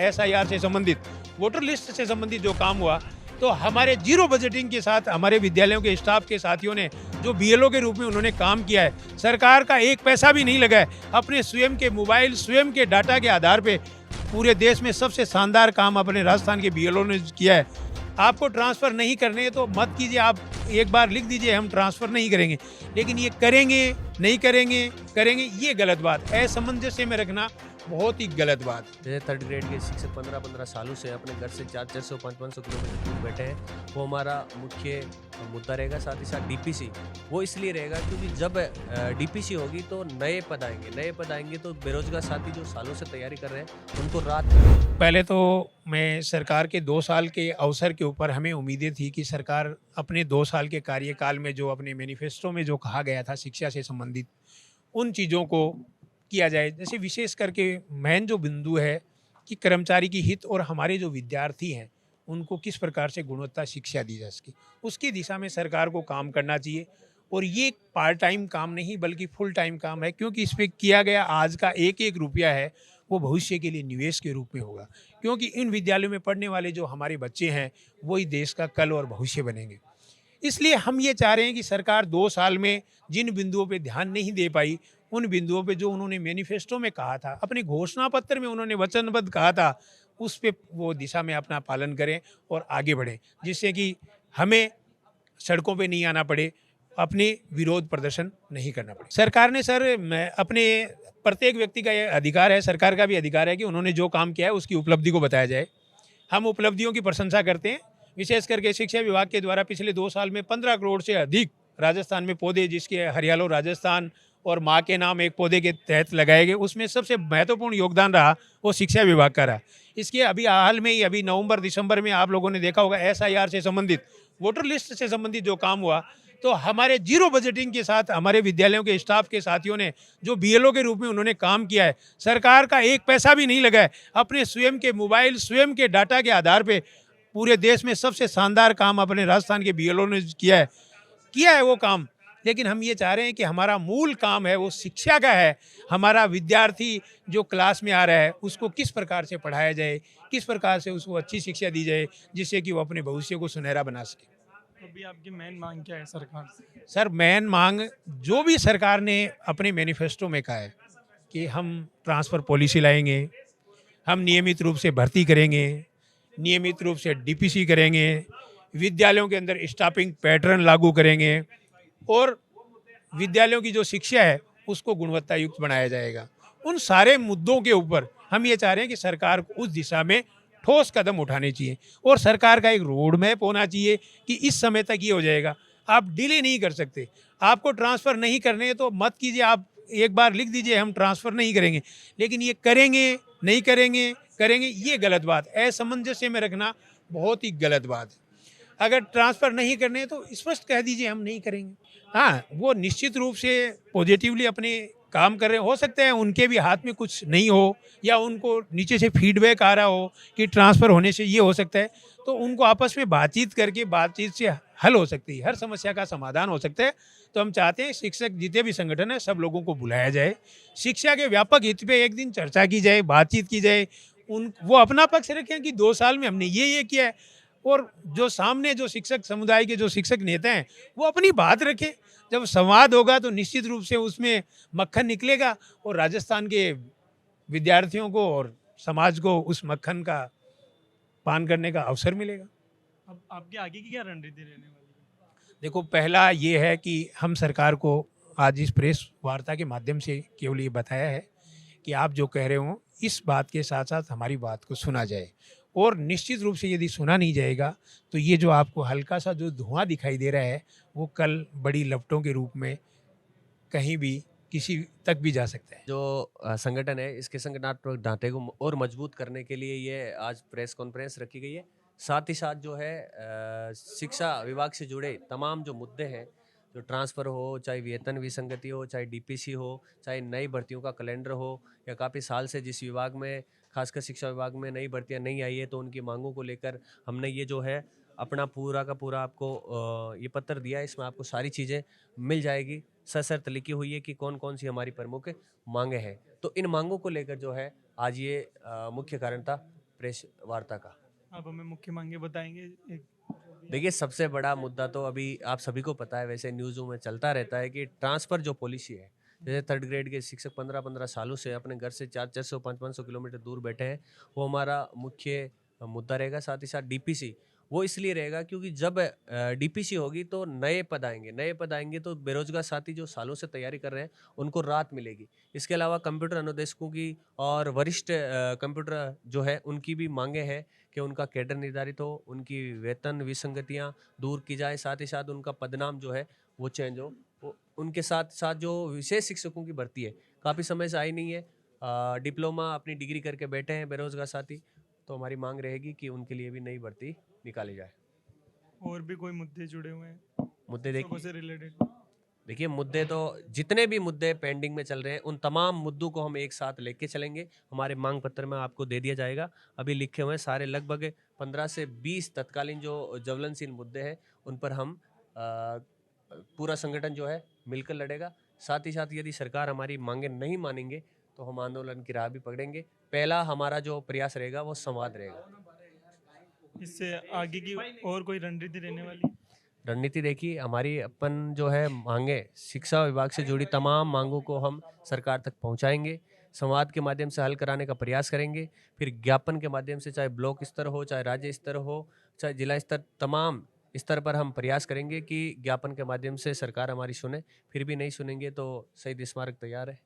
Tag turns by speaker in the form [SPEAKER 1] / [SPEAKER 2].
[SPEAKER 1] SIR से संबंधित, voter list से संबंधित जो काम हुआ, तो हमारे जीरो बजटिंग के साथ हमारे विद्यालयों के स्टाफ के साथियों ने जो बीएलओ के रूप में उन्होंने काम किया है, सरकार का एक पैसा भी नहीं लगा है, अपने स्वयं के मोबाइल, स्वयं के डाटा के आधार पे पूरे देश में सबसे शानदार काम अपने राजस्थान के बीएलओ ने किया है। आपको ट्रांसफ़र नहीं करने तो मत कीजिए, आप एक बार लिख दीजिए हम ट्रांसफ़र नहीं करेंगे, लेकिन ये करेंगे, नहीं करेंगे, करेंगे, ये गलत बात है। असमंजस्य में रखना बहुत ही गलत बात है।
[SPEAKER 2] जैसे थर्ड ग्रेड के शिक्षक 15-15 सालों से अपने घर से 400-400, 500-500 किलोमीटर दूर बैठे हैं, वो हमारा मुख्य मुद्दा रहेगा। साथ ही साथ डीपीसी वो इसलिए रहेगा क्योंकि जब डीपीसी होगी तो नए पद आएंगे तो बेरोजगार साथी जो सालों से तैयारी कर रहे हैं उनको रात।
[SPEAKER 1] पहले तो मैं सरकार के 2 साल के अवसर के ऊपर हमें उम्मीदें थी कि सरकार अपने 2 साल के कार्यकाल में जो अपने मैनिफेस्टो में जो कहा गया था शिक्षा से संबंधित, उन चीज़ों को किया जाए। जैसे विशेष करके मेन जो बिंदु है कि कर्मचारी की हित और हमारे जो विद्यार्थी हैं उनको किस प्रकार से गुणवत्ता शिक्षा दी जा सके, उसकी दिशा में सरकार को काम करना चाहिए। और ये पार्ट टाइम काम नहीं बल्कि फुल टाइम काम है, क्योंकि इस पर किया गया आज का एक एक रुपया है वो भविष्य के लिए निवेश के रूप में होगा, क्योंकि इन विद्यालयों में पढ़ने वाले जो हमारे बच्चे हैं वही देश का कल और भविष्य बनेंगे। इसलिए हम ये चाह रहे हैं कि सरकार 2 साल में जिन बिंदुओं पे ध्यान नहीं दे पाई, उन बिंदुओं पे जो उन्होंने मैनिफेस्टो में कहा था, अपने घोषणा पत्र में उन्होंने वचनबद्ध कहा था, उस पे वो दिशा में अपना पालन करें और आगे बढ़ें, जिससे कि हमें सड़कों पे नहीं आना पड़े, अपने विरोध प्रदर्शन नहीं करना पड़े। सरकार ने सर मैं अपने प्रत्येक व्यक्ति का ये अधिकार है, सरकार का भी अधिकार है कि उन्होंने जो काम किया है उसकी उपलब्धि को बताया जाए। हम उपलब्धियों की प्रशंसा करते हैं। विशेष करके शिक्षा विभाग के द्वारा पिछले 2 साल में 15 करोड़ से अधिक राजस्थान में पौधे, जिसके हरियालो राजस्थान और माँ के नाम एक पौधे के तहत लगाए गए, उसमें सबसे महत्वपूर्ण योगदान रहा वो शिक्षा विभाग का रहा। इसके अभी हाल में ही अभी नवंबर दिसंबर में आप लोगों ने देखा होगा एसआईआर से संबंधित, वोटर लिस्ट से संबंधित जो काम हुआ, तो हमारे जीरो बजटिंग के साथ हमारे विद्यालयों के स्टाफ के साथियों ने जो बीएलओ के रूप में उन्होंने काम किया है, सरकार का एक पैसा भी नहीं लगा है, अपने स्वयं के मोबाइल, स्वयं के डाटा के आधार पे पूरे देश में सबसे शानदार काम अपने राजस्थान के बीएलओ ने किया है वो काम। लेकिन हम ये चाह रहे हैं कि हमारा मूल काम है वो शिक्षा का है। हमारा विद्यार्थी जो क्लास में आ रहा है उसको किस प्रकार से पढ़ाया जाए, किस प्रकार से उसको अच्छी शिक्षा दी जाए, जिससे कि वो अपने भविष्य को सुनहरा बना सके।
[SPEAKER 3] अभी आपकी मेन मांग क्या है सरकार से?
[SPEAKER 1] सर मेन मांग जो भी सरकार ने अपने मैनिफेस्टो में कहा है कि हम ट्रांसफ़र पॉलिसी लाएंगे, हम नियमित रूप से भर्ती करेंगे, नियमित रूप से डीपीसी करेंगे, विद्यालयों के अंदर स्टाफिंग पैटर्न लागू करेंगे और विद्यालयों की जो शिक्षा है उसको गुणवत्ता युक्त बनाया जाएगा। उन सारे मुद्दों के ऊपर हम ये चाह रहे हैं कि सरकार को उस दिशा में ठोस कदम उठाने चाहिए और सरकार का एक रोड मैप होना चाहिए कि इस समय तक ये हो जाएगा। आप डिले नहीं कर सकते। आपको ट्रांसफ़र नहीं करने हैं तो मत कीजिए, आप एक बार लिख दीजिए हम ट्रांसफ़र नहीं करेंगे, लेकिन ये करेंगे, नहीं करेंगे, करेंगे, ये गलत बात है। असमंजस्य में रखना बहुत ही गलत बात है। अगर ट्रांसफ़र नहीं करने हैं तो स्पष्ट कह दीजिए हम नहीं करेंगे। हाँ, वो निश्चित रूप से पॉजिटिवली अपने काम कर रहे हो सकता है उनके भी हाथ में कुछ नहीं हो या उनको नीचे से फीडबैक आ रहा हो कि ट्रांसफ़र होने से ये हो सकता है, तो उनको आपस में बातचीत करके बातचीत से हल हो सकती है, हर समस्या का समाधान हो सकता है। तो हम चाहते हैं शिक्षक जितने भी संगठन है सब लोगों को बुलाया जाए, शिक्षा के व्यापक हित पे एक दिन चर्चा की जाए, बातचीत की जाए, वो अपना पक्ष रखें कि 2 साल में हमने ये किया है, और जो सामने जो शिक्षक समुदाय के जो शिक्षक नेता हैं वो अपनी बात रखें। जब संवाद होगा तो निश्चित रूप से उसमें मक्खन निकलेगा और राजस्थान के विद्यार्थियों को और समाज को उस मक्खन का पान करने का अवसर मिलेगा।
[SPEAKER 3] अब आपकी आगे की क्या रणनीति रहने वाली है?
[SPEAKER 1] देखो, पहला ये है कि हम सरकार को आज इस प्रेस वार्ता के माध्यम से केवल ये बताया है कि आप जो कह रहे हो इस बात के साथ साथ हमारी बात को सुना जाए, और निश्चित रूप से यदि सुना नहीं जाएगा तो ये जो आपको हल्का सा जो धुआं दिखाई दे रहा है वो कल बड़ी लपटों के रूप में कहीं भी किसी तक भी जा सकता है।
[SPEAKER 2] जो संगठन है इसके संगठनात्मक ढांचे को और मजबूत करने के लिए ये आज प्रेस कॉन्फ्रेंस रखी गई है। साथ ही साथ जो है शिक्षा विभाग से जुड़े तमाम जो मुद्दे हैं, जो ट्रांसफ़र हो, चाहे वेतन विसंगति हो, चाहे डीपीसी हो, चाहे नई भर्तियों का कैलेंडर हो, या काफ़ी साल से जिस विभाग में खासकर शिक्षा विभाग में नई भर्तियां नहीं आई है तो उनकी मांगों को लेकर हमने ये जो है अपना पूरा का पूरा आपको ये पत्र दिया है। इसमें आपको सारी चीज़ें मिल जाएगी, सशर्त लिखी हुई है कि कौन कौन सी हमारी प्रमुख मांगें हैं। तो इन मांगों को लेकर जो है आज ये मुख्य कारण था प्रेस वार्ता का।
[SPEAKER 3] आप हमें मुख्य मांगे बताएंगे एक
[SPEAKER 2] देखिए, सबसे बड़ा मुद्दा तो अभी आप सभी को पता है, वैसे न्यूज़ों में चलता रहता है कि ट्रांसफ़र जो पॉलिसी है, जैसे थर्ड ग्रेड के शिक्षक 15-15 सालों से अपने घर से 400-400 500-500 किलोमीटर दूर बैठे हैं, वो हमारा मुख्य मुद्दा रहेगा। साथ ही साथ डीपीसी, वो इसलिए रहेगा क्योंकि जब डीपीसी होगी तो नए पद आएंगे तो बेरोजगार साथी जो सालों से तैयारी कर रहे हैं उनको राहत मिलेगी। इसके अलावा कंप्यूटर अनुदेशकों की और वरिष्ठ कंप्यूटर जो है उनकी भी मांगे हैं कि उनका कैडर निर्धारित हो, उनकी वेतन विसंगतियाँ दूर की जाए, साथ ही साथ उनका पदनाम जो है वो चेंज हो। उनके साथ साथ जो विशेष शिक्षकों की भर्ती है, काफ़ी समय से आई नहीं है। डिप्लोमा अपनी डिग्री करके बैठे हैं बेरोजगार साथी, तो हमारी मांग रहेगी कि उनके लिए भी नई भर्ती निकाली जाए।
[SPEAKER 3] और भी कोई मुद्दे जुड़े हुए हैं
[SPEAKER 2] मुद्दे
[SPEAKER 3] शिक्षकों
[SPEAKER 2] देखिए
[SPEAKER 3] से रिलेटेड?
[SPEAKER 2] देखिए मुद्दे तो जितने भी मुद्दे पेंडिंग में चल रहे हैं उन तमाम मुद्दों को हम एक साथ लेके चलेंगे। हमारे मांग पत्र में आपको दे दिया जाएगा। अभी लिखे हुए हैं सारे, लगभग 15 से 20 तत्कालीन जो ज्वलनशील मुद्दे हैं उन पर हम पूरा संगठन जो है मिलकर लड़ेगा। साथ ही साथ यदि सरकार हमारी मांगे नहीं मानेंगे तो हम आंदोलन की राह भी पकड़ेंगे। पहला हमारा जो प्रयास रहेगा वो संवाद रहेगा।
[SPEAKER 3] इससे आगे की और कोई रणनीति रहने वाली है?
[SPEAKER 2] रणनीति देखिए, हमारी अपन जो है मांगे शिक्षा विभाग से जुड़ी तमाम मांगों को हम सरकार तक पहुंचाएंगे, संवाद के माध्यम से हल कराने का प्रयास करेंगे, फिर ज्ञापन के माध्यम से, चाहे ब्लॉक स्तर हो, चाहे राज्य स्तर हो, चाहे जिला स्तर, तमाम स्तर पर हम प्रयास करेंगे कि ज्ञापन के माध्यम से सरकार हमारी सुने। फिर भी नहीं सुनेंगे तो शहीद स्मारक तैयार है।